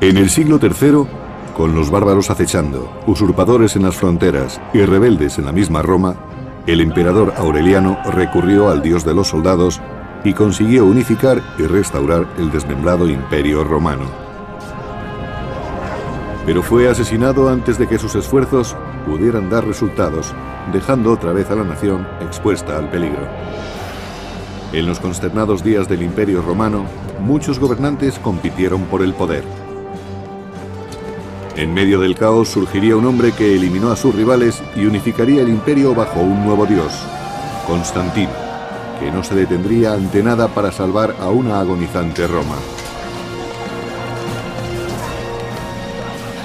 En el siglo III, con los bárbaros acechando, usurpadores en las fronteras y rebeldes en la misma Roma, el emperador Aureliano recurrió al dios de los soldados y consiguió unificar y restaurar el desmembrado Imperio Romano. Pero fue asesinado antes de que sus esfuerzos pudieran dar resultados, dejando otra vez a la nación expuesta al peligro. En los consternados días del Imperio Romano, muchos gobernantes compitieron por el poder. En medio del caos surgiría un hombre que eliminó a sus rivales y unificaría el imperio bajo un nuevo dios, Constantino, que no se detendría ante nada para salvar a una agonizante Roma.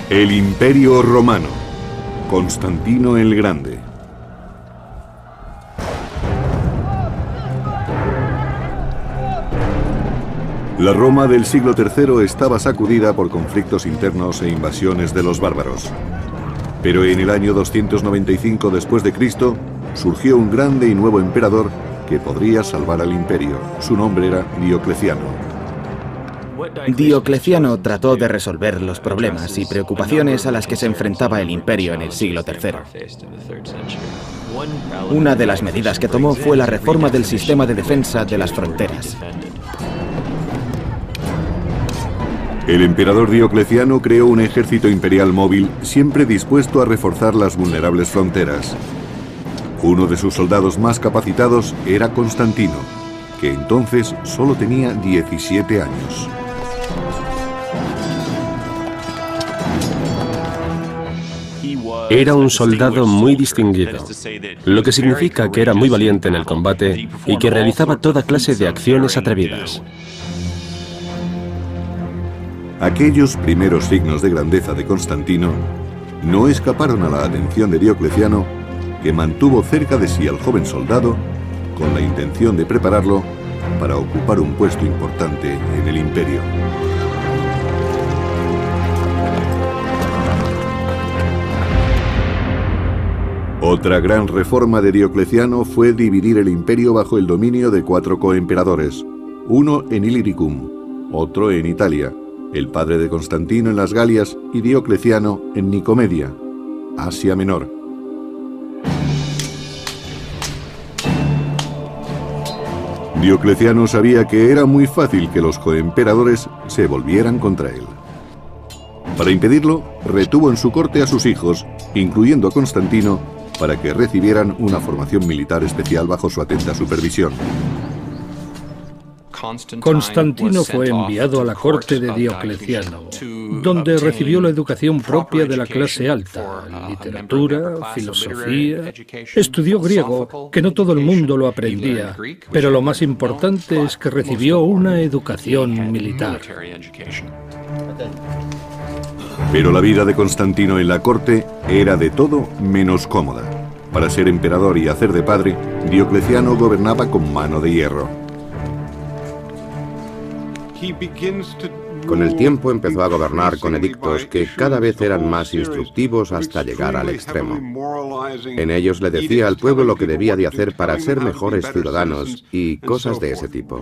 El Imperio Romano, Constantino el Grande. La Roma del siglo III estaba sacudida por conflictos internos e invasiones de los bárbaros. Pero en el año 295 después de Cristo surgió un grande y nuevo emperador que podría salvar al imperio. Su nombre era Diocleciano. Diocleciano trató de resolver los problemas y preocupaciones a las que se enfrentaba el imperio en el siglo III. Una de las medidas que tomó fue la reforma del sistema de defensa de las fronteras. El emperador Diocleciano creó un ejército imperial móvil siempre dispuesto a reforzar las vulnerables fronteras. Uno de sus soldados más capacitados era Constantino, que entonces solo tenía 17 años. Era un soldado muy distinguido, lo que significa que era muy valiente en el combate y que realizaba toda clase de acciones atrevidas. Aquellos primeros signos de grandeza de Constantino no escaparon a la atención de Diocleciano, que mantuvo cerca de sí al joven soldado con la intención de prepararlo para ocupar un puesto importante en el imperio. Otra gran reforma de Diocleciano fue dividir el imperio bajo el dominio de 4 coemperadores, uno en Illyricum, otro en Italia, el padre de Constantino en las Galias y Diocleciano en Nicomedia, Asia Menor. Diocleciano sabía que era muy fácil que los coemperadores se volvieran contra él. Para impedirlo, retuvo en su corte a sus hijos, incluyendo a Constantino, para que recibieran una formación militar especial bajo su atenta supervisión. Constantino fue enviado a la corte de Diocleciano, donde recibió la educación propia de la clase alta, literatura, filosofía. Estudió griego, que no todo el mundo lo aprendía, pero lo más importante es que recibió una educación militar. Pero la vida de Constantino en la corte era de todo menos cómoda. Para ser emperador y hacer de padre, Diocleciano gobernaba con mano de hierro. Con el tiempo empezó a gobernar con edictos que cada vez eran más instructivos hasta llegar al extremo. En ellos le decía al pueblo lo que debía de hacer para ser mejores ciudadanos y cosas de ese tipo.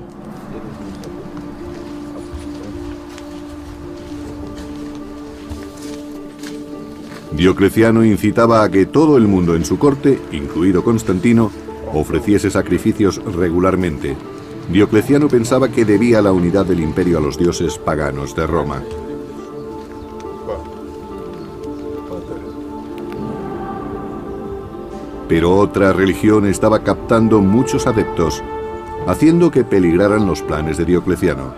Diocleciano incitaba a que todo el mundo en su corte, incluido Constantino, ofreciese sacrificios regularmente. Diocleciano pensaba que debía la unidad del imperio a los dioses paganos de Roma. Pero otra religión estaba captando muchos adeptos, haciendo que peligraran los planes de Diocleciano.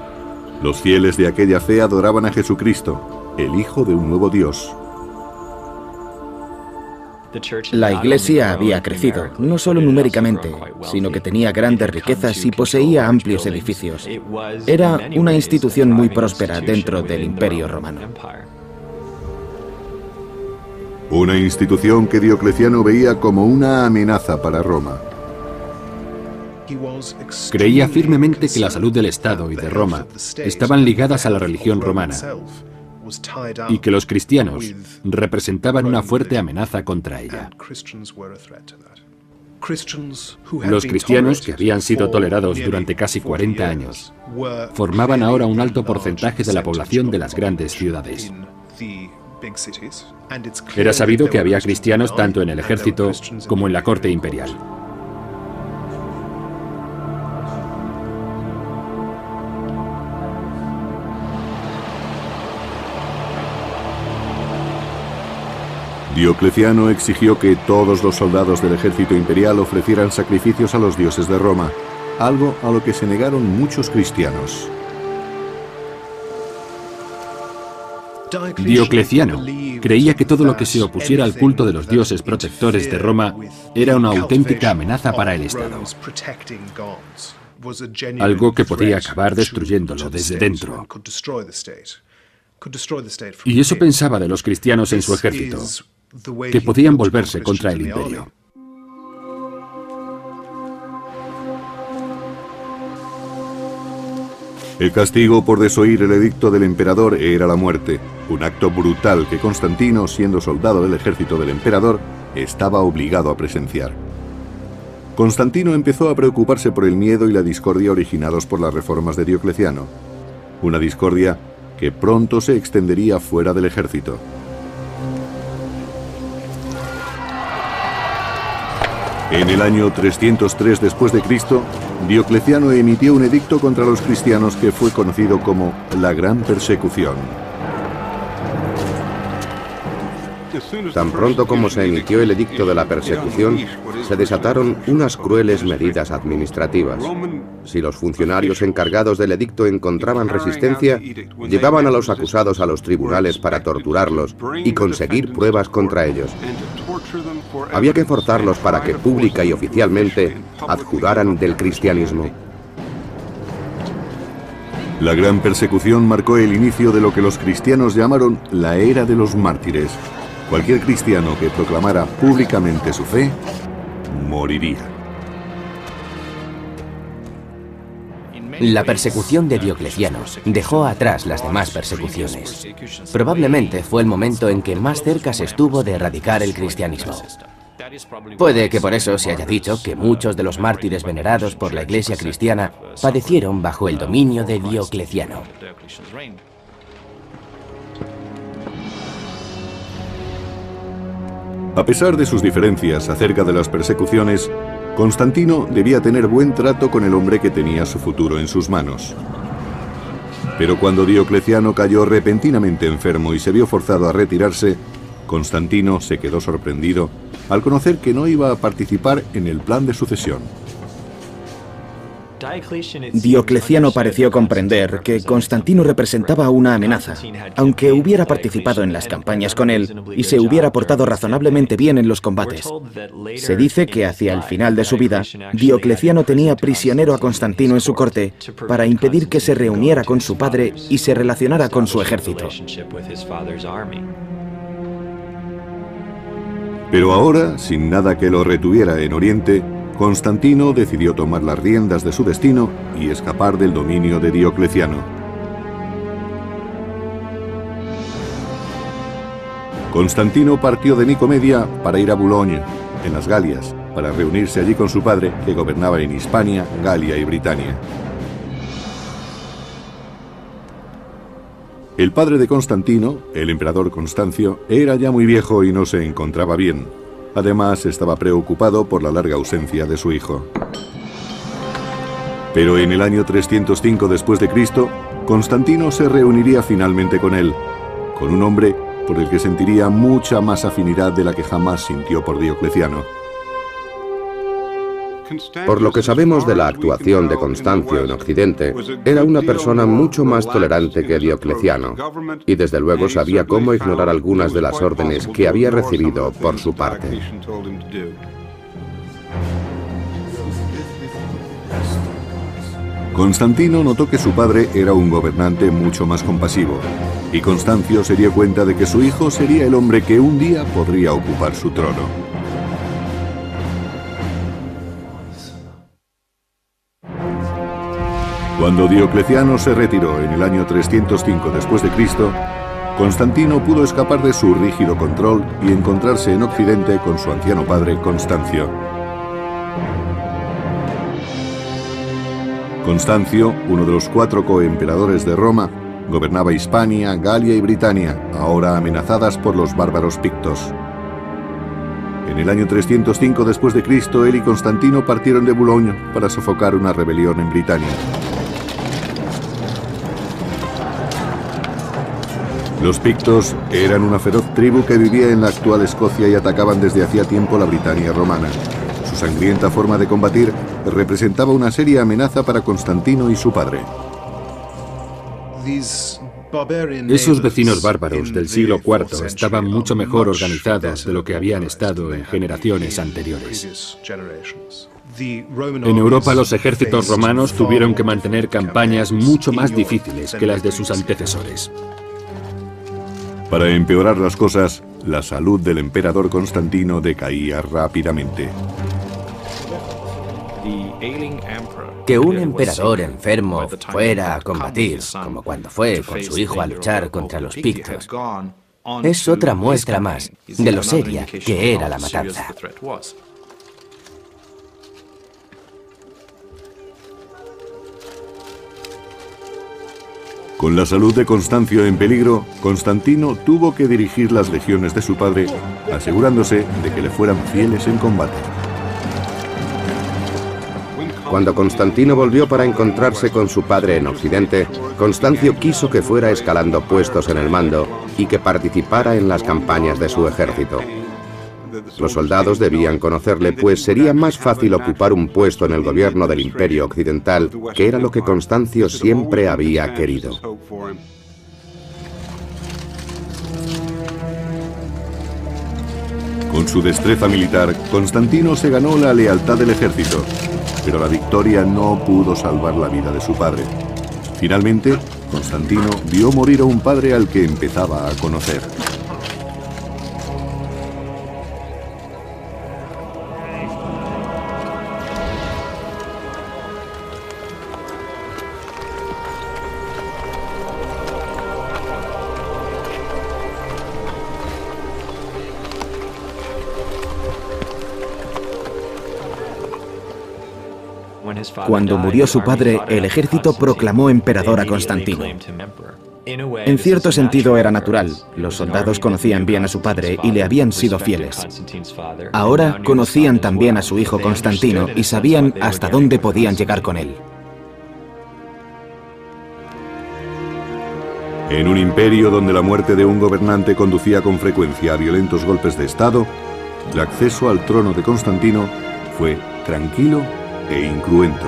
Los fieles de aquella fe adoraban a Jesucristo, el Hijo de un nuevo Dios. La Iglesia había crecido, no solo numéricamente, sino que tenía grandes riquezas y poseía amplios edificios. Era una institución muy próspera dentro del Imperio Romano. Una institución que Diocleciano veía como una amenaza para Roma. Creía firmemente que la salud del Estado y de Roma estaban ligadas a la religión romana, y que los cristianos representaban una fuerte amenaza contra ella. Los cristianos, que habían sido tolerados durante casi 40 años, formaban ahora un alto porcentaje de la población de las grandes ciudades. Era sabido que había cristianos tanto en el ejército como en la corte imperial. Diocleciano exigió que todos los soldados del ejército imperial ofrecieran sacrificios a los dioses de Roma, algo a lo que se negaron muchos cristianos. Diocleciano creía que todo lo que se opusiera al culto de los dioses protectores de Roma era una auténtica amenaza para el Estado, algo que podía acabar destruyéndolo desde dentro. Y eso pensaba de los cristianos en su ejército, que podían volverse contra el imperio. El castigo por desoír el edicto del emperador era la muerte, un acto brutal que Constantino, siendo soldado del ejército del emperador, estaba obligado a presenciar. Constantino empezó a preocuparse por el miedo y la discordia originados por las reformas de Diocleciano, una discordia que pronto se extendería fuera del ejército. En el año 303 después de Cristo, Diocleciano emitió un edicto contra los cristianos que fue conocido como la Gran Persecución. Tan pronto como se emitió el edicto de la persecución, se desataron unas crueles medidas administrativas. Si los funcionarios encargados del edicto encontraban resistencia, llevaban a los acusados a los tribunales para torturarlos y conseguir pruebas contra ellos. Había que forzarlos para que pública y oficialmente adjuraran del cristianismo. La Gran Persecución marcó el inicio de lo que los cristianos llamaron la Era de los Mártires. Cualquier cristiano que proclamara públicamente su fe, moriría. La persecución de Diocleciano dejó atrás las demás persecuciones. Probablemente fue el momento en que más cerca se estuvo de erradicar el cristianismo. Puede que por eso se haya dicho que muchos de los mártires venerados por la Iglesia cristiana padecieron bajo el dominio de Diocleciano. A pesar de sus diferencias acerca de las persecuciones, Constantino debía tener buen trato con el hombre que tenía su futuro en sus manos. Pero cuando Diocleciano cayó repentinamente enfermo y se vio forzado a retirarse, Constantino se quedó sorprendido al conocer que no iba a participar en el plan de sucesión. Diocleciano pareció comprender que Constantino representaba una amenaza, aunque hubiera participado en las campañas con él y se hubiera portado razonablemente bien en los combates. Se dice que hacia el final de su vida, Diocleciano tenía prisionero a Constantino en su corte para impedir que se reuniera con su padre y se relacionara con su ejército. Pero ahora, sin nada que lo retuviera en Oriente, Constantino decidió tomar las riendas de su destino y escapar del dominio de Diocleciano. Constantino partió de Nicomedia para ir a Boulogne, en las Galias, para reunirse allí con su padre, que gobernaba en Hispania, Galia y Britania. El padre de Constantino, el emperador Constancio, era ya muy viejo y no se encontraba bien. Además, estaba preocupado por la larga ausencia de su hijo. Pero en el año 305 después de Cristo, Constantino se reuniría finalmente con él, con un hombre por el que sentiría mucha más afinidad de la que jamás sintió por Diocleciano. Por lo que sabemos de la actuación de Constancio en Occidente, era una persona mucho más tolerante que Diocleciano, y desde luego sabía cómo ignorar algunas de las órdenes que había recibido por su parte. Constantino notó que su padre era un gobernante mucho más compasivo, y Constancio se dio cuenta de que su hijo sería el hombre que un día podría ocupar su trono. Cuando Diocleciano se retiró en el año 305 después de Cristo, Constantino pudo escapar de su rígido control y encontrarse en Occidente con su anciano padre Constancio. Constancio, uno de los 4 coemperadores de Roma, gobernaba Hispania, Galia y Britania, ahora amenazadas por los bárbaros pictos. En el año 305 después de Cristo, él y Constantino partieron de Boulogne para sofocar una rebelión en Britania. Los pictos eran una feroz tribu que vivía en la actual Escocia y atacaban desde hacía tiempo la Britania romana. Su sangrienta forma de combatir representaba una seria amenaza para Constantino y su padre. Esos vecinos bárbaros del siglo IV estaban mucho mejor organizados de lo que habían estado en generaciones anteriores. En Europa los ejércitos romanos tuvieron que mantener campañas mucho más difíciles que las de sus antecesores. Para empeorar las cosas, la salud del emperador Constantino decaía rápidamente. Que un emperador enfermo fuera a combatir, como cuando fue con su hijo a luchar contra los pictos, es otra muestra más de lo seria que era la matanza. Con la salud de Constancio en peligro, Constantino tuvo que dirigir las legiones de su padre, asegurándose de que le fueran fieles en combate. Cuando Constantino volvió para encontrarse con su padre en Occidente, Constancio quiso que fuera escalando puestos en el mando y que participara en las campañas de su ejército. Los soldados debían conocerle, pues sería más fácil ocupar un puesto en el gobierno del Imperio Occidental, que era lo que Constancio siempre había querido. Con su destreza militar, Constantino se ganó la lealtad del ejército, pero la victoria no pudo salvar la vida de su padre. Finalmente, Constantino vio morir a un padre al que empezaba a conocer. Cuando murió su padre, el ejército proclamó emperador a Constantino. En cierto sentido era natural. Los soldados conocían bien a su padre y le habían sido fieles. Ahora conocían también a su hijo Constantino y sabían hasta dónde podían llegar con él. En un imperio donde la muerte de un gobernante conducía con frecuencia a violentos golpes de Estado, el acceso al trono de Constantino fue tranquilo e incruento.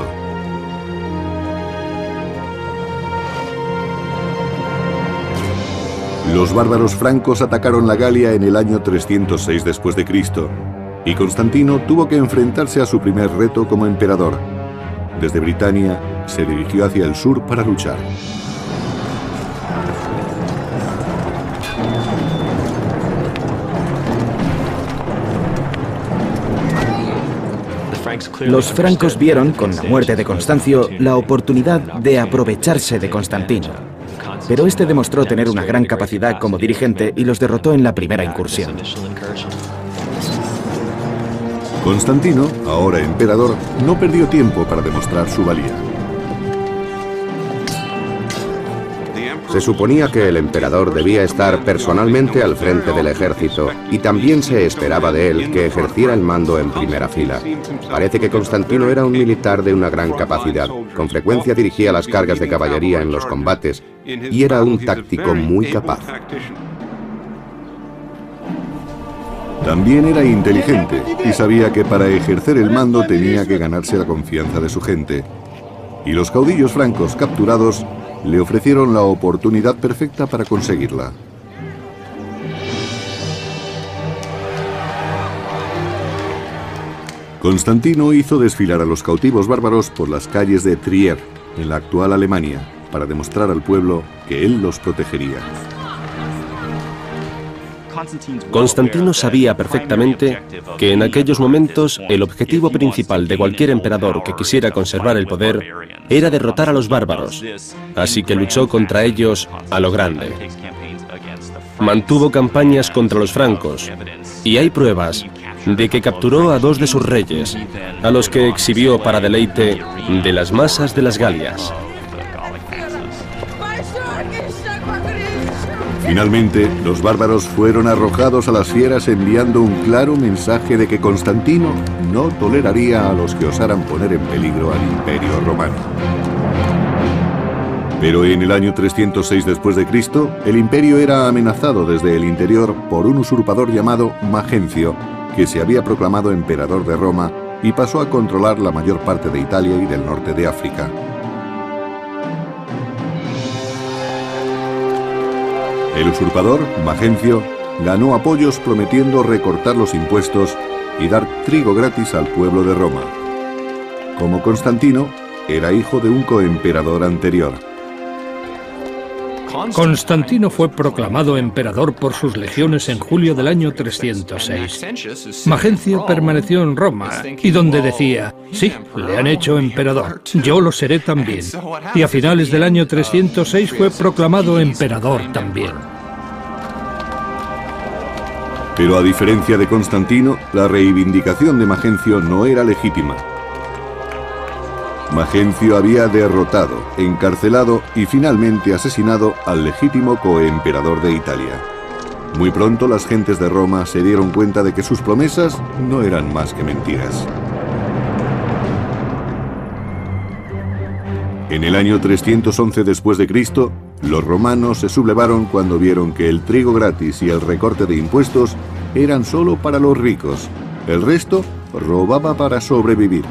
Los bárbaros francos atacaron la Galia en el año 306 después de Cristo, y Constantino tuvo que enfrentarse a su primer reto como emperador. Desde Britania se dirigió hacia el sur para luchar. Los francos vieron, con la muerte de Constancio, la oportunidad de aprovecharse de Constantino. Pero este demostró tener una gran capacidad como dirigente y los derrotó en la primera incursión. Constantino, ahora emperador, no perdió tiempo para demostrar su valía. Se suponía que el emperador debía estar personalmente al frente del ejército y también se esperaba de él que ejerciera el mando en primera fila. Parece que Constantino era un militar de una gran capacidad. Con frecuencia dirigía las cargas de caballería en los combates y era un táctico muy capaz. También era inteligente y sabía que para ejercer el mando tenía que ganarse la confianza de su gente. Y los caudillos francos capturados le ofrecieron la oportunidad perfecta para conseguirla. Constantino hizo desfilar a los cautivos bárbaros por las calles de Trier, en la actual Alemania, para demostrar al pueblo que él los protegería. Constantino sabía perfectamente que en aquellos momentos el objetivo principal de cualquier emperador que quisiera conservar el poder era derrotar a los bárbaros, así que luchó contra ellos a lo grande. Mantuvo campañas contra los francos, y hay pruebas de que capturó a 2 de sus reyes, a los que exhibió para deleite de las masas de las Galias. Finalmente, los bárbaros fueron arrojados a las fieras enviando un claro mensaje de que Constantino no toleraría a los que osaran poner en peligro al Imperio Romano. Pero en el año 306 después de Cristo, el imperio era amenazado desde el interior por un usurpador llamado Magencio, que se había proclamado emperador de Roma y pasó a controlar la mayor parte de Italia y del norte de África. El usurpador, Magencio, ganó apoyos prometiendo recortar los impuestos y dar trigo gratis al pueblo de Roma. Como Constantino, era hijo de un coemperador anterior. Constantino fue proclamado emperador por sus legiones en julio del año 306. Magencio permaneció en Roma y donde decía, sí, le han hecho emperador, yo lo seré también. Y a finales del año 306 fue proclamado emperador también. Pero a diferencia de Constantino, la reivindicación de Magencio no era legítima. Magencio había derrotado, encarcelado y finalmente asesinado al legítimo coemperador de Italia. Muy pronto las gentes de Roma se dieron cuenta de que sus promesas no eran más que mentiras. En el año 311 después de Cristo, los romanos se sublevaron cuando vieron que el trigo gratis y el recorte de impuestos eran solo para los ricos. El resto robaba para sobrevivir.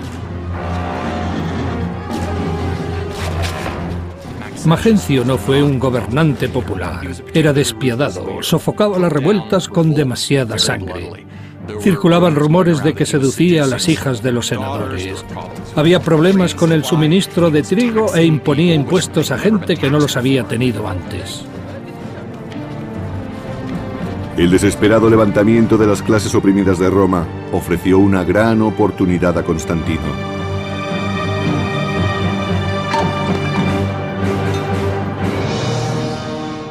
Magencio no fue un gobernante popular. Era despiadado, sofocaba las revueltas con demasiada sangre. Circulaban rumores de que seducía a las hijas de los senadores. Había problemas con el suministro de trigo e imponía impuestos a gente que no los había tenido antes. El desesperado levantamiento de las clases oprimidas de Roma ofreció una gran oportunidad a Constantino.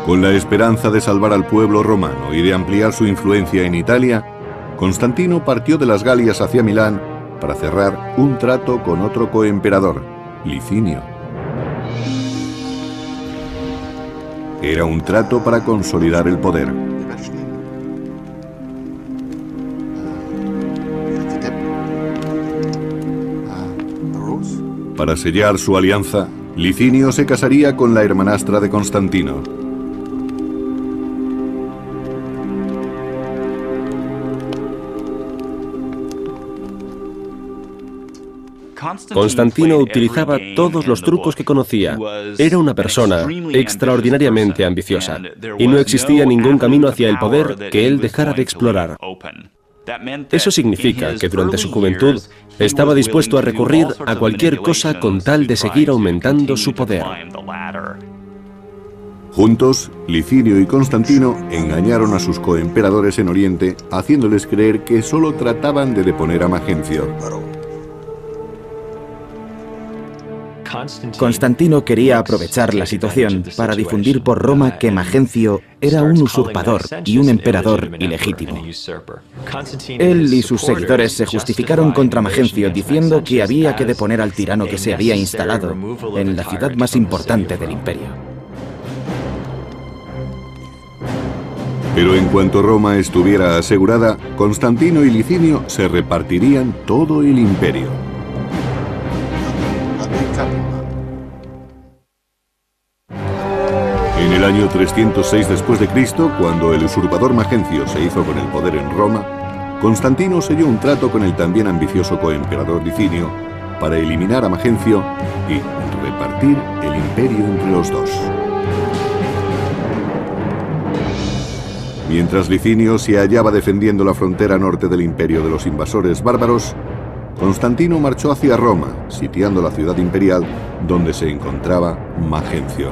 Con la esperanza de salvar al pueblo romano y de ampliar su influencia en Italia, Constantino partió de las Galias hacia Milán para cerrar un trato con otro coemperador, Licinio. Era un trato para consolidar el poder. Para sellar su alianza, Licinio se casaría con la hermanastra de Constantino. Constantino utilizaba todos los trucos que conocía. Era una persona extraordinariamente ambiciosa y no existía ningún camino hacia el poder que él dejara de explorar. Eso significa que durante su juventud estaba dispuesto a recurrir a cualquier cosa con tal de seguir aumentando su poder. Juntos, Licinio y Constantino engañaron a sus coemperadores en Oriente, haciéndoles creer que solo trataban de deponer a Magencio. Constantino quería aprovechar la situación para difundir por Roma que Magencio era un usurpador y un emperador ilegítimo. Él y sus seguidores se justificaron contra Magencio diciendo que había que deponer al tirano que se había instalado en la ciudad más importante del imperio. Pero en cuanto Roma estuviera asegurada, Constantino y Licinio se repartirían todo el imperio. En el año 306 después de Cristo, cuando el usurpador Magencio se hizo con el poder en Roma, Constantino selló un trato con el también ambicioso coemperador Licinio para eliminar a Magencio y repartir el imperio entre los dos. Mientras Licinio se hallaba defendiendo la frontera norte del imperio de los invasores bárbaros, Constantino marchó hacia Roma, sitiando la ciudad imperial donde se encontraba Magencio.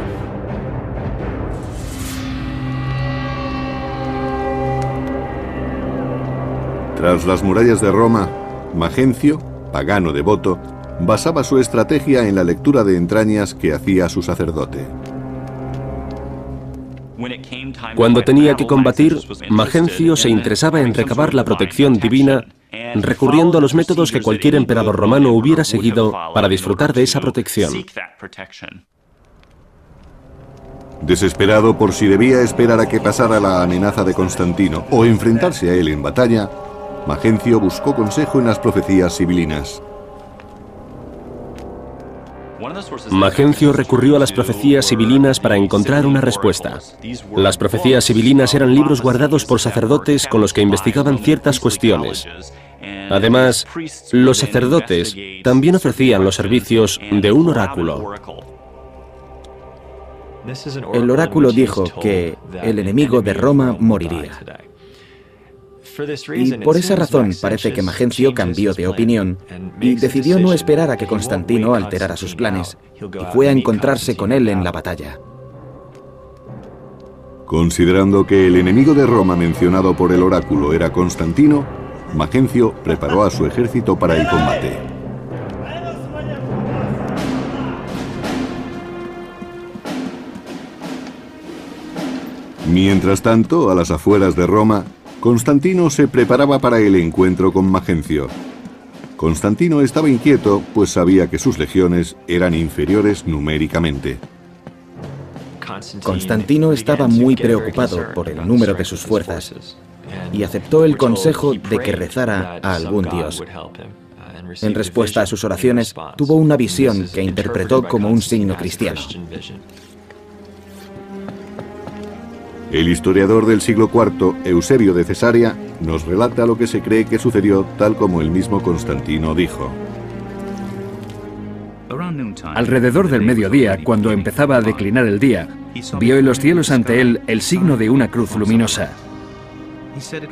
Tras las murallas de Roma, Magencio, pagano devoto, basaba su estrategia en la lectura de entrañas que hacía su sacerdote. Cuando tenía que combatir, Magencio se interesaba en recabar la protección divina, recurriendo a los métodos que cualquier emperador romano hubiera seguido para disfrutar de esa protección. Desesperado por si debía esperar a que pasara la amenaza de Constantino o enfrentarse a él en batalla, Magencio buscó consejo en las profecías sibilinas. Magencio recurrió a las profecías sibilinas para encontrar una respuesta. Las profecías sibilinas eran libros guardados por sacerdotes con los que investigaban ciertas cuestiones. Además, los sacerdotes también ofrecían los servicios de un oráculo. El oráculo dijo que el enemigo de Roma moriría. Y por esa razón parece que Magencio cambió de opinión y decidió no esperar a que Constantino alterara sus planes, y fue a encontrarse con él en la batalla. Considerando que el enemigo de Roma mencionado por el oráculo era Constantino, Magencio preparó a su ejército para el combate. Mientras tanto, a las afueras de Roma, Constantino se preparaba para el encuentro con Magencio. Constantino estaba inquieto, pues sabía que sus legiones eran inferiores numéricamente. Constantino estaba muy preocupado por el número de sus fuerzas y aceptó el consejo de que rezara a algún dios. En respuesta a sus oraciones, tuvo una visión que interpretó como un signo cristiano. El historiador del siglo IV, Eusebio de Cesarea, nos relata lo que se cree que sucedió tal como el mismo Constantino dijo. Alrededor del mediodía, cuando empezaba a declinar el día, vio en los cielos ante él el signo de una cruz luminosa.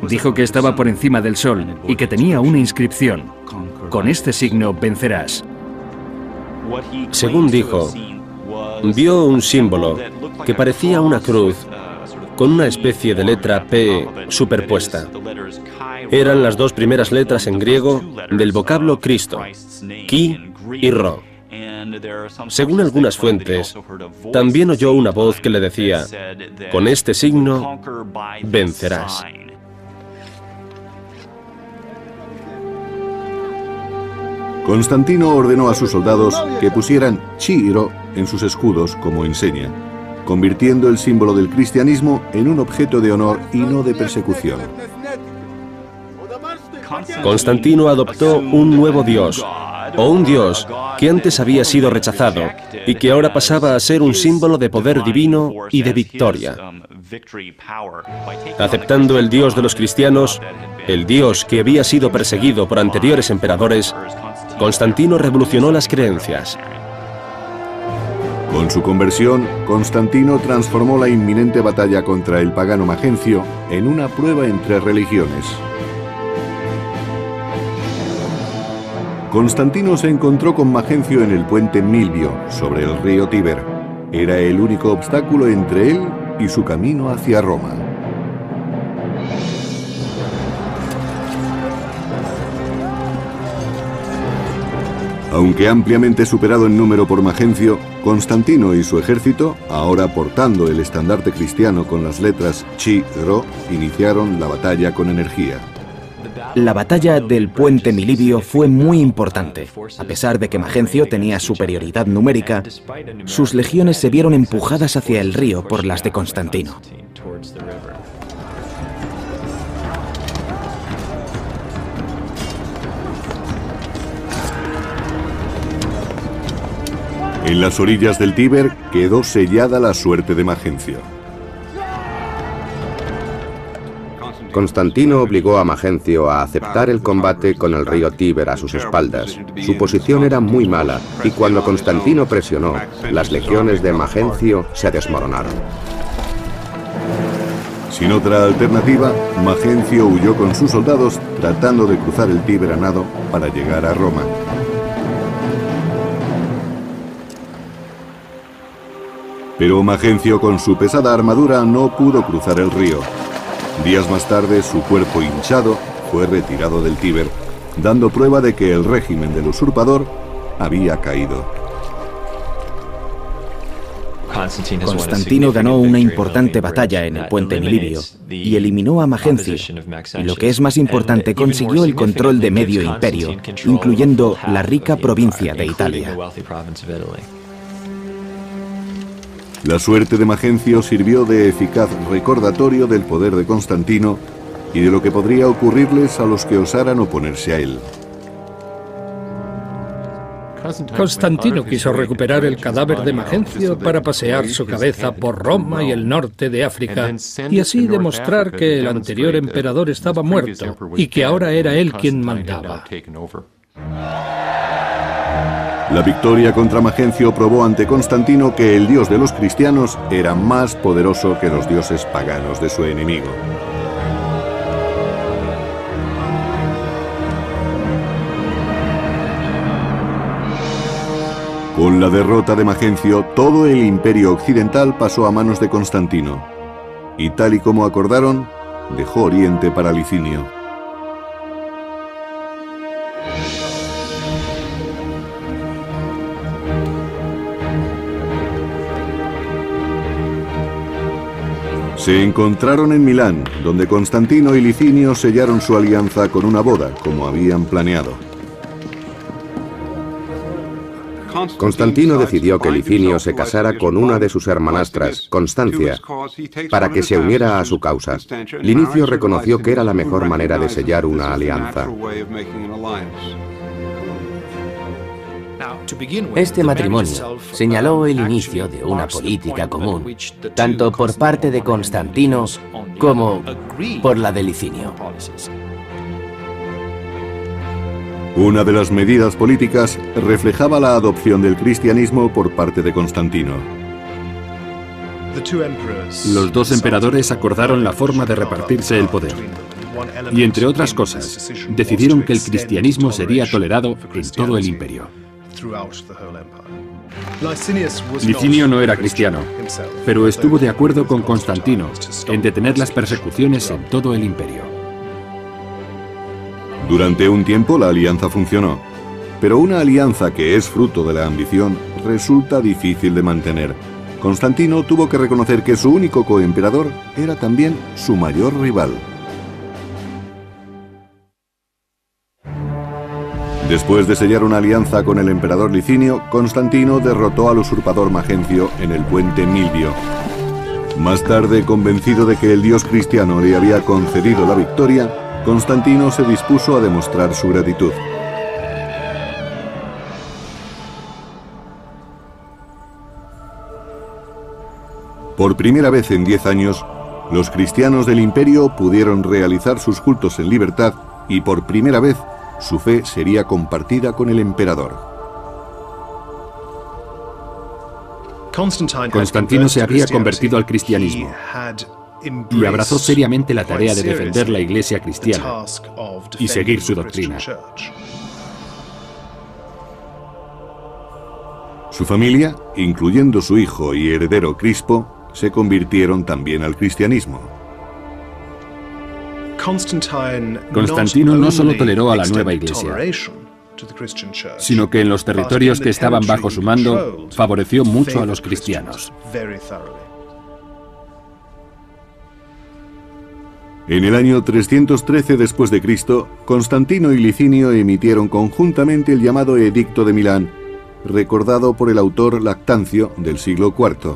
Dijo que estaba por encima del sol y que tenía una inscripción: con este signo vencerás. Según dijo, vio un símbolo que parecía una cruz con una especie de letra P superpuesta. Eran las dos primeras letras en griego del vocablo Cristo, Ki y Ro. Según algunas fuentes, también oyó una voz que le decía: con este signo vencerás. Constantino ordenó a sus soldados que pusieran Chi y Ro en sus escudos como enseña, convirtiendo el símbolo del cristianismo en un objeto de honor y no de persecución. Constantino adoptó un nuevo dios, o un dios que antes había sido rechazado y que ahora pasaba a ser un símbolo de poder divino y de victoria. Aceptando el dios de los cristianos, el dios que había sido perseguido por anteriores emperadores, Constantino revolucionó las creencias. Con su conversión, Constantino transformó la inminente batalla contra el pagano Magencio en una prueba entre religiones. Constantino se encontró con Magencio en el puente Milvio, sobre el río Tíber. Era el único obstáculo entre él y su camino hacia Roma. Aunque ampliamente superado en número por Magencio, Constantino y su ejército, ahora portando el estandarte cristiano con las letras Chi, Ro, iniciaron la batalla con energía. La batalla del puente Milivio fue muy importante. A pesar de que Magencio tenía superioridad numérica, sus legiones se vieron empujadas hacia el río por las de Constantino. En las orillas del Tíber quedó sellada la suerte de Magencio. Constantino obligó a Magencio a aceptar el combate con el río Tíber a sus espaldas. Su posición era muy mala y cuando Constantino presionó, las legiones de Magencio se desmoronaron. Sin otra alternativa, Magencio huyó con sus soldados tratando de cruzar el Tíber a nado para llegar a Roma. Pero Magencio, con su pesada armadura, no pudo cruzar el río. Días más tarde, su cuerpo hinchado fue retirado del Tíber, dando prueba de que el régimen del usurpador había caído. Constantino ganó una importante batalla en el puente Milivio y eliminó a Magencio, y lo que es más importante, consiguió el control de medio imperio, incluyendo la rica provincia de Italia. La suerte de Magencio sirvió de eficaz recordatorio del poder de Constantino y de lo que podría ocurrirles a los que osaran oponerse a él. Constantino quiso recuperar el cadáver de Magencio para pasear su cabeza por Roma y el norte de África, y así demostrar que el anterior emperador estaba muerto y que ahora era él quien mandaba. La victoria contra Magencio probó ante Constantino que el dios de los cristianos era más poderoso que los dioses paganos de su enemigo. Con la derrota de Magencio, todo el imperio occidental pasó a manos de Constantino, y tal y como acordaron, dejó Oriente para Licinio. Se encontraron en Milán, donde Constantino y Licinio sellaron su alianza con una boda, como habían planeado. Constantino decidió que Licinio se casara con una de sus hermanastras, Constancia, para que se uniera a su causa. Linicio reconoció que era la mejor manera de sellar una alianza. Este matrimonio señaló el inicio de una política común, tanto por parte de Constantino como por la de Licinio. Una de las medidas políticas reflejaba la adopción del cristianismo por parte de Constantino. Los dos emperadores acordaron la forma de repartirse el poder. Y entre otras cosas, decidieron que el cristianismo sería tolerado en todo el imperio. Licinio no era cristiano, pero estuvo de acuerdo con Constantino en detener las persecuciones en todo el imperio. Durante un tiempo la alianza funcionó, pero una alianza que es fruto de la ambición resulta difícil de mantener. Constantino tuvo que reconocer que su único coemperador era también su mayor rival. Después de sellar una alianza con el emperador Licinio, Constantino derrotó al usurpador Magencio en el puente Milvio. Más tarde, convencido de que el dios cristiano le había concedido la victoria, Constantino se dispuso a demostrar su gratitud. Por primera vez en 10 años, los cristianos del imperio pudieron realizar sus cultos en libertad y por primera vez su fe sería compartida con el emperador. Constantino se había convertido al cristianismo y abrazó seriamente la tarea de defender la Iglesia cristiana y seguir su doctrina. Su familia, incluyendo su hijo y heredero Crispo, se convirtieron también al cristianismo. Constantino no solo toleró a la nueva Iglesia, sino que en los territorios que estaban bajo su mando favoreció mucho a los cristianos. En el año 313 después de Cristo, Constantino y Licinio emitieron conjuntamente el llamado Edicto de Milán, recordado por el autor Lactancio del siglo IV.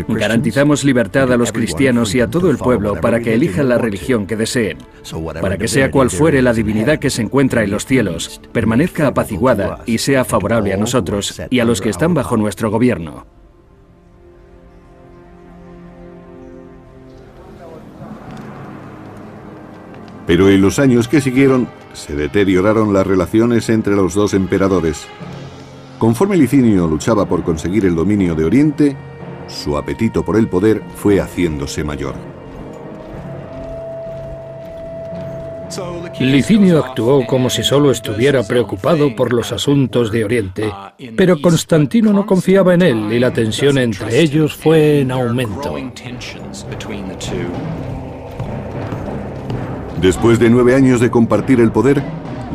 Garantizamos libertad a los cristianos y a todo el pueblo para que elijan la religión que deseen, para que sea cual fuere la divinidad que se encuentra en los cielos, permanezca apaciguada y sea favorable a nosotros y a los que están bajo nuestro gobierno. Pero en los años que siguieron, se deterioraron las relaciones entre los dos emperadores. Conforme Licinio luchaba por conseguir el dominio de Oriente, su apetito por el poder fue haciéndose mayor. Licinio actuó como si solo estuviera preocupado por los asuntos de Oriente, pero Constantino no confiaba en él y la tensión entre ellos fue en aumento. Después de 9 años de compartir el poder,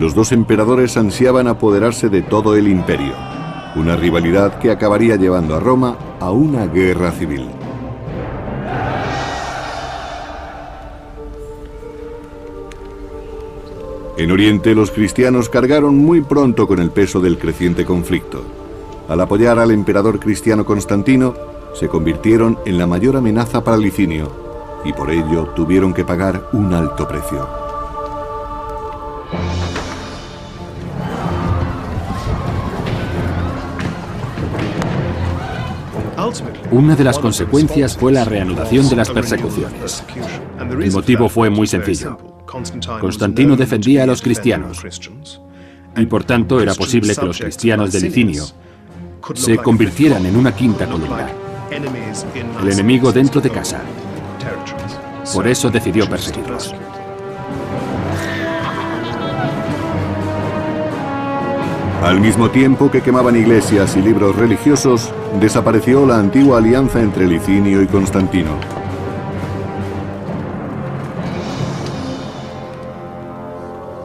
los dos emperadores ansiaban apoderarse de todo el imperio. una rivalidad que acabaría llevando a Roma a una guerra civil. En Oriente, los cristianos cargaron muy pronto con el peso del creciente conflicto. Al apoyar al emperador cristiano Constantino, se convirtieron en la mayor amenaza para Licinio, y por ello tuvieron que pagar un alto precio. Una de las consecuencias fue la reanudación de las persecuciones. El motivo fue muy sencillo. Constantino defendía a los cristianos, y por tanto era posible que los cristianos de Licinio se convirtieran en una quinta columna, el enemigo dentro de casa. Por eso decidió perseguirlos. Al mismo tiempo que quemaban iglesias y libros religiosos, desapareció la antigua alianza entre Licinio y Constantino.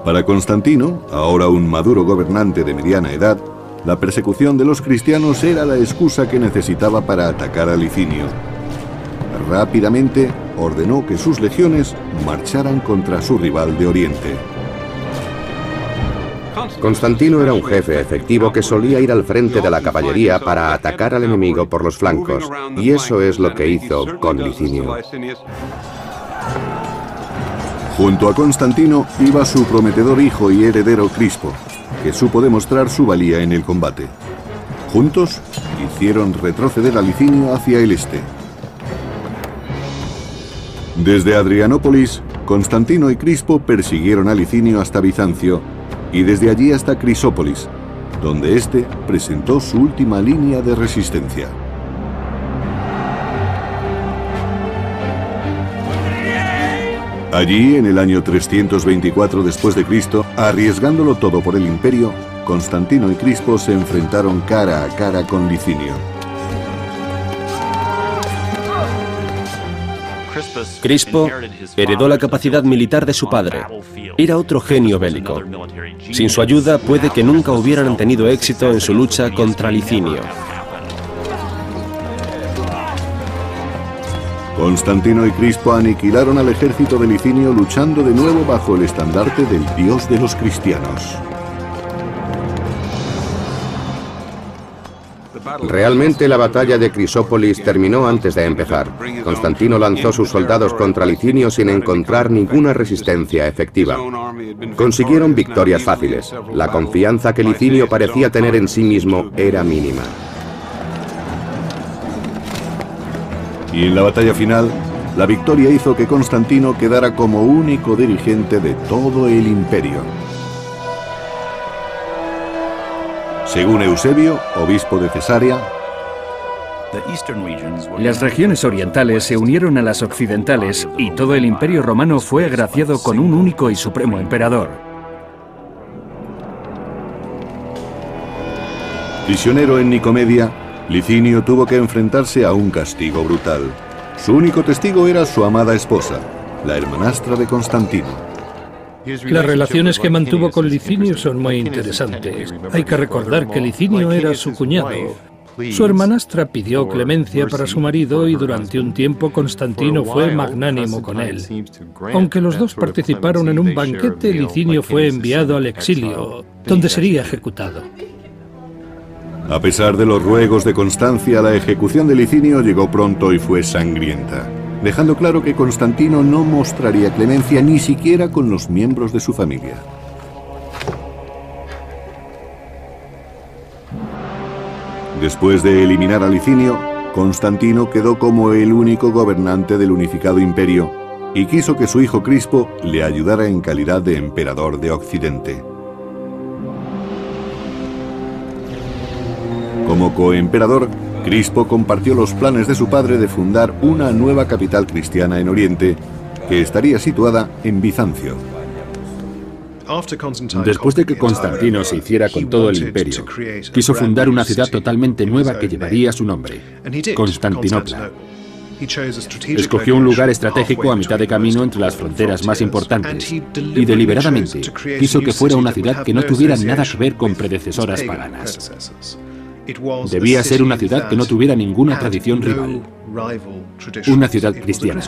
Para Constantino, ahora un maduro gobernante de mediana edad, la persecución de los cristianos era la excusa que necesitaba para atacar a Licinio. Rápidamente ordenó que sus legiones marcharan contra su rival de Oriente. Constantino era un jefe efectivo que solía ir al frente de la caballería para atacar al enemigo por los flancos, y eso es lo que hizo con Licinio. Junto a Constantino iba su prometedor hijo y heredero Crispo, que supo demostrar su valía en el combate. Juntos hicieron retroceder a Licinio hacia el este. Desde Adrianópolis, Constantino y Crispo persiguieron a Licinio hasta Bizancio, y desde allí hasta Crisópolis, donde éste presentó su última línea de resistencia. Allí, en el año 324 después de Cristo, arriesgándolo todo por el imperio, Constantino y Crispo se enfrentaron cara a cara con Licinio. Crispo heredó la capacidad militar de su padre. Era otro genio bélico. Sin su ayuda, puede que nunca hubieran tenido éxito en su lucha contra Licinio. Constantino y Crispo aniquilaron al ejército de Licinio luchando de nuevo bajo el estandarte del dios de los cristianos. Realmente la batalla de Crisópolis terminó antes de empezar. Constantino lanzó sus soldados contra Licinio sin encontrar ninguna resistencia efectiva. Consiguieron victorias fáciles. La confianza que Licinio parecía tener en sí mismo era mínima. Y en la batalla final, la victoria hizo que Constantino quedara como único dirigente de todo el imperio. Según Eusebio, obispo de Cesarea, las regiones orientales se unieron a las occidentales y todo el imperio romano fue agraciado con un único y supremo emperador. Prisionero en Nicomedia, Licinio tuvo que enfrentarse a un castigo brutal. Su único testigo era su amada esposa, la hermanastra de Constantino. Las relaciones que mantuvo con Licinio son muy interesantes. Hay que recordar que Licinio era su cuñado. Su hermanastra pidió clemencia para su marido y durante un tiempo Constantino fue magnánimo con él. Aunque los dos participaron en un banquete, Licinio fue enviado al exilio, donde sería ejecutado. A pesar de los ruegos de Constancia, la ejecución de Licinio llegó pronto y fue sangrienta, dejando claro que Constantino no mostraría clemencia ni siquiera con los miembros de su familia. Después de eliminar a Licinio, Constantino quedó como el único gobernante del unificado imperio y quiso que su hijo Crispo le ayudara en calidad de emperador de Occidente. Como coemperador, Crispo compartió los planes de su padre de fundar una nueva capital cristiana en Oriente, que estaría situada en Bizancio. Después de que Constantino se hiciera con todo el imperio, quiso fundar una ciudad totalmente nueva que llevaría su nombre, Constantinopla. Escogió un lugar estratégico a mitad de camino entre las fronteras más importantes y deliberadamente quiso que fuera una ciudad que no tuviera nada que ver con predecesoras paganas. Debía ser una ciudad que no tuviera ninguna tradición rival. Una ciudad cristiana.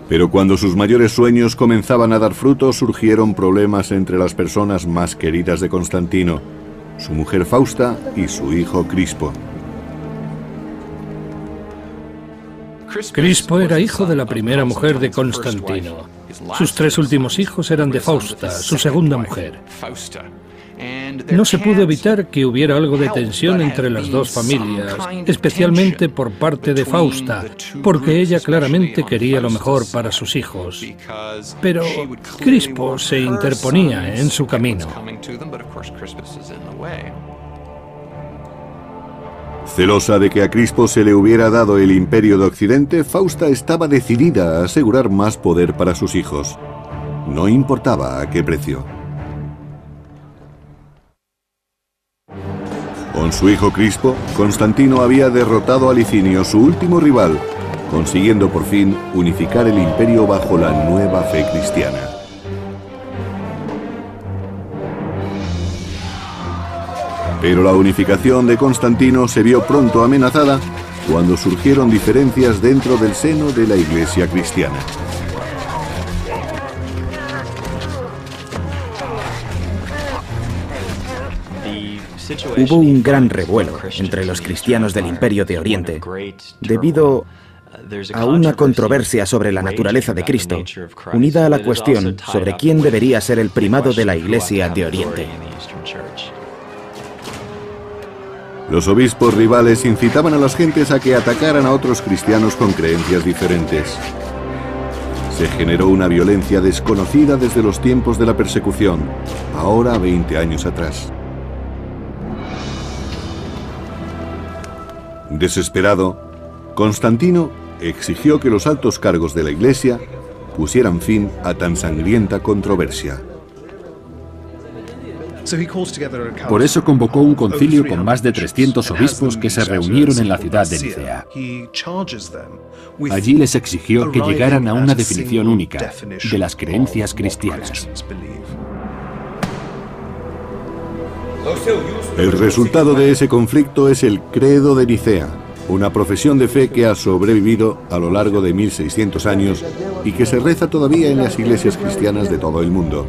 Pero cuando sus mayores sueños comenzaban a dar fruto, surgieron problemas entre las personas más queridas de Constantino, su mujer Fausta y su hijo Crispo. Crispo era hijo de la primera mujer de Constantino. Sus 3 últimos hijos eran de Fausta, su segunda mujer. No se pudo evitar que hubiera algo de tensión entre las dos familias, especialmente por parte de Fausta, porque ella claramente quería lo mejor para sus hijos. Pero Crispo se interponía en su camino. Celosa de que a Crispo se le hubiera dado el imperio de Occidente, Fausta estaba decidida a asegurar más poder para sus hijos. No importaba a qué precio. Con su hijo Crispo, Constantino había derrotado a Licinio, su último rival, consiguiendo por fin unificar el imperio bajo la nueva fe cristiana. Pero la unificación de Constantino se vio pronto amenazada cuando surgieron diferencias dentro del seno de la Iglesia cristiana. Hubo un gran revuelo entre los cristianos del Imperio de Oriente debido a una controversia sobre la naturaleza de Cristo, unida a la cuestión sobre quién debería ser el primado de la Iglesia de Oriente. Los obispos rivales incitaban a las gentes a que atacaran a otros cristianos con creencias diferentes. Se generó una violencia desconocida desde los tiempos de la persecución, ahora 20 años atrás. Desesperado, Constantino exigió que los altos cargos de la Iglesia pusieran fin a tan sangrienta controversia. Por eso convocó un concilio con más de 300 obispos que se reunieron en la ciudad de Nicea. Allí les exigió que llegaran a una definición única de las creencias cristianas. El resultado de ese conflicto es el Credo de Nicea, una profesión de fe que ha sobrevivido a lo largo de 1600 años y que se reza todavía en las iglesias cristianas de todo el mundo.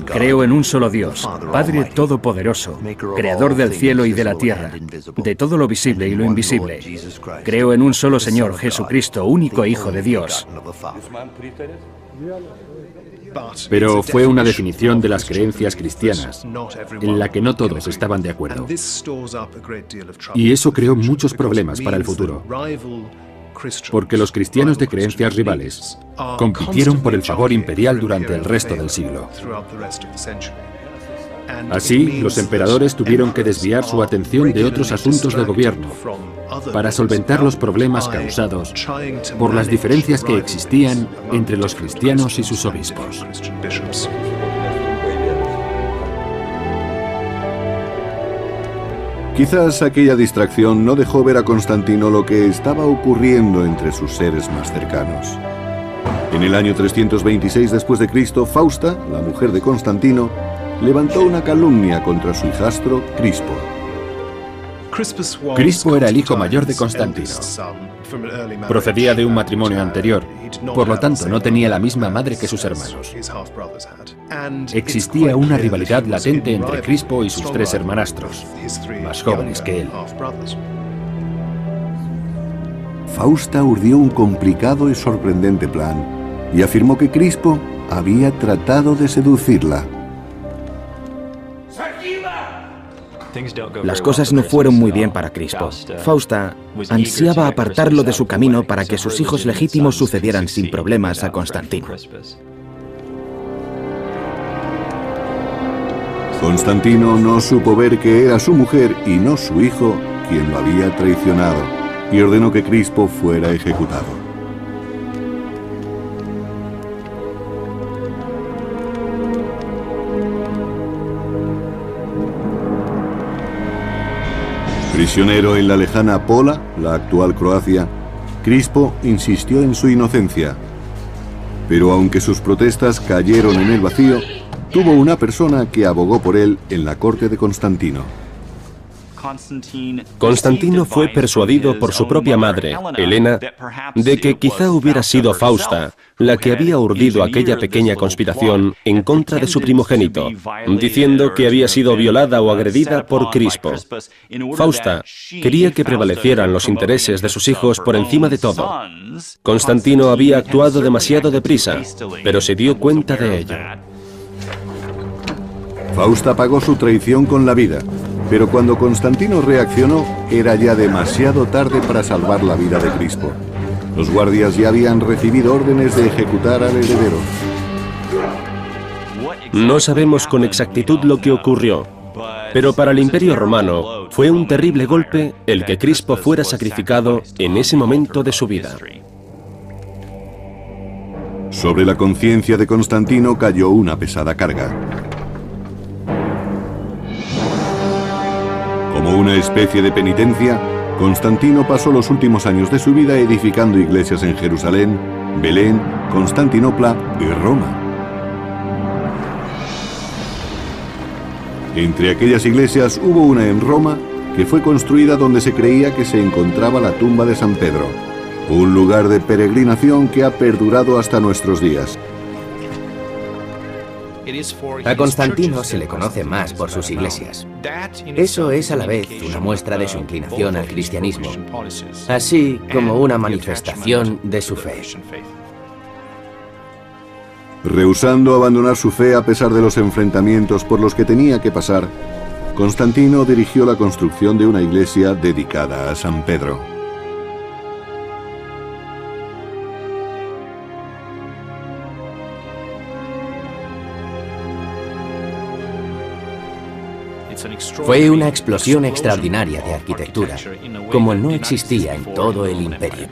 Creo en un solo Dios, Padre Todopoderoso, Creador del cielo y de la tierra, de todo lo visible y lo invisible. Creo en un solo Señor, Jesucristo, único Hijo de Dios. Pero fue una definición de las creencias cristianas, en la que no todos estaban de acuerdo. Y eso creó muchos problemas para el futuro, porque los cristianos de creencias rivales compitieron por el favor imperial durante el resto del siglo. Así, los emperadores tuvieron que desviar su atención de otros asuntos de gobierno para solventar los problemas causados por las diferencias que existían entre los cristianos y sus obispos. Quizás aquella distracción no dejó ver a Constantino lo que estaba ocurriendo entre sus seres más cercanos. En el año 326 después de Cristo, Fausta, la mujer de Constantino, levantó una calumnia contra su hijastro Crispo. Crispo era el hijo mayor de Constantino. Procedía de un matrimonio anterior, por lo tanto no tenía la misma madre que sus hermanos. Existía una rivalidad latente entre Crispo y sus 3 hermanastros, más jóvenes que él. Fausta urdió un complicado y sorprendente plan y afirmó que Crispo había tratado de seducirla. Las cosas no fueron muy bien para Crispo. Fausta ansiaba apartarlo de su camino para que sus hijos legítimos sucedieran sin problemas a Constantino. Constantino no supo ver que era su mujer y no su hijo quien lo había traicionado y ordenó que Crispo fuera ejecutado. Prisionero en la lejana Pola, la actual Croacia, Crispo insistió en su inocencia. Pero aunque sus protestas cayeron en el vacío, tuvo una persona que abogó por él en la corte de Constantino. Constantino fue persuadido por su propia madre, Helena, de que quizá hubiera sido Fausta la que había urdido aquella pequeña conspiración en contra de su primogénito, diciendo que había sido violada o agredida por Crispo. Fausta quería que prevalecieran los intereses de sus hijos por encima de todo. Constantino había actuado demasiado deprisa, pero se dio cuenta de ello. Fausta pagó su traición con la vida, pero cuando Constantino reaccionó, era ya demasiado tarde para salvar la vida de Crispo. Los guardias ya habían recibido órdenes de ejecutar al heredero. No sabemos con exactitud lo que ocurrió, pero para el Imperio Romano fue un terrible golpe el que Crispo fuera sacrificado en ese momento de su vida. Sobre la conciencia de Constantino cayó una pesada carga. Como una especie de penitencia, Constantino pasó los últimos años de su vida edificando iglesias en Jerusalén, Belén, Constantinopla y Roma. Entre aquellas iglesias hubo una en Roma que fue construida donde se creía que se encontraba la tumba de San Pedro, un lugar de peregrinación que ha perdurado hasta nuestros días. A Constantino se le conoce más por sus iglesias. Eso es a la vez una muestra de su inclinación al cristianismo, así como una manifestación de su fe. Rehusando abandonar su fe a pesar de los enfrentamientos por los que tenía que pasar, Constantino dirigió la construcción de una iglesia dedicada a San Pedro. Fue una explosión extraordinaria de arquitectura, como no existía en todo el imperio.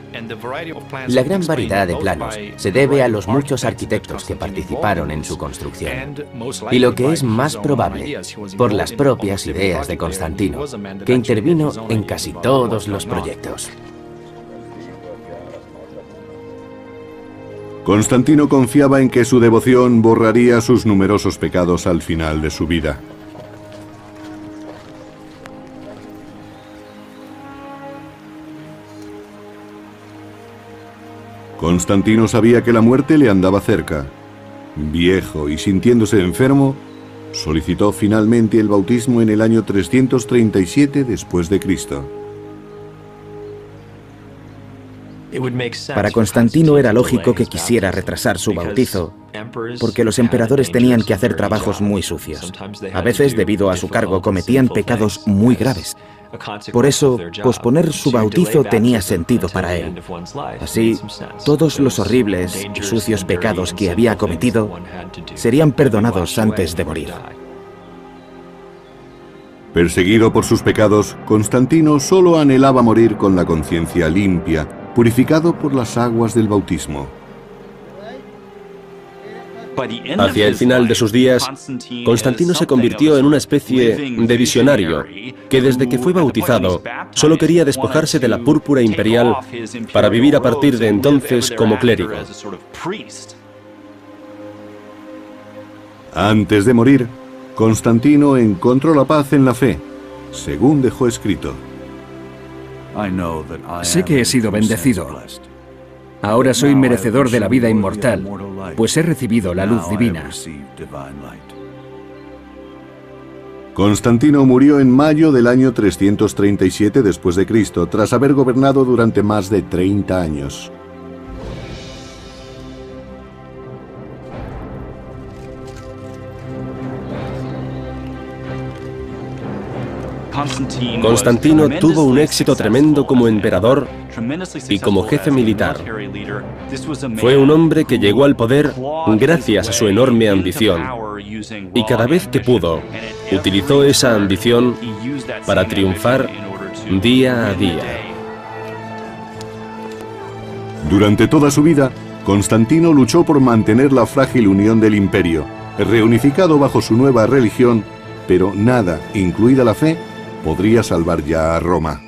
La gran variedad de planos se debe a los muchos arquitectos que participaron en su construcción. Y lo que es más probable, por las propias ideas de Constantino, que intervino en casi todos los proyectos. Constantino confiaba en que su devoción borraría sus numerosos pecados al final de su vida. Constantino sabía que la muerte le andaba cerca. Viejo y sintiéndose enfermo, solicitó finalmente el bautismo en el año 337 después de Cristo. Para Constantino era lógico que quisiera retrasar su bautizo, porque los emperadores tenían que hacer trabajos muy sucios. A veces, debido a su cargo, cometían pecados muy graves. Por eso, posponer su bautizo tenía sentido para él. Así, todos los horribles y sucios pecados que había cometido serían perdonados antes de morir. Perseguido por sus pecados, Constantino solo anhelaba morir con la conciencia limpia, purificado por las aguas del bautismo. Hacia el final de sus días, Constantino se convirtió en una especie de visionario que desde que fue bautizado solo quería despojarse de la púrpura imperial para vivir a partir de entonces como clérigo. Antes de morir, Constantino encontró la paz en la fe, según dejó escrito. Sé que he sido bendecido. Ahora soy merecedor de la vida inmortal, pues he recibido la luz divina. Constantino murió en mayo del año 337 después de Cristo, tras haber gobernado durante más de 30 años. Constantino tuvo un éxito tremendo como emperador y como jefe militar. Fue un hombre que llegó al poder gracias a su enorme ambición, y cada vez que pudo, utilizó esa ambición para triunfar día a día. Durante toda su vida, Constantino luchó por mantener la frágil unión del imperio, reunificado bajo su nueva religión, pero nada, incluida la fe, podría salvar ya a Roma.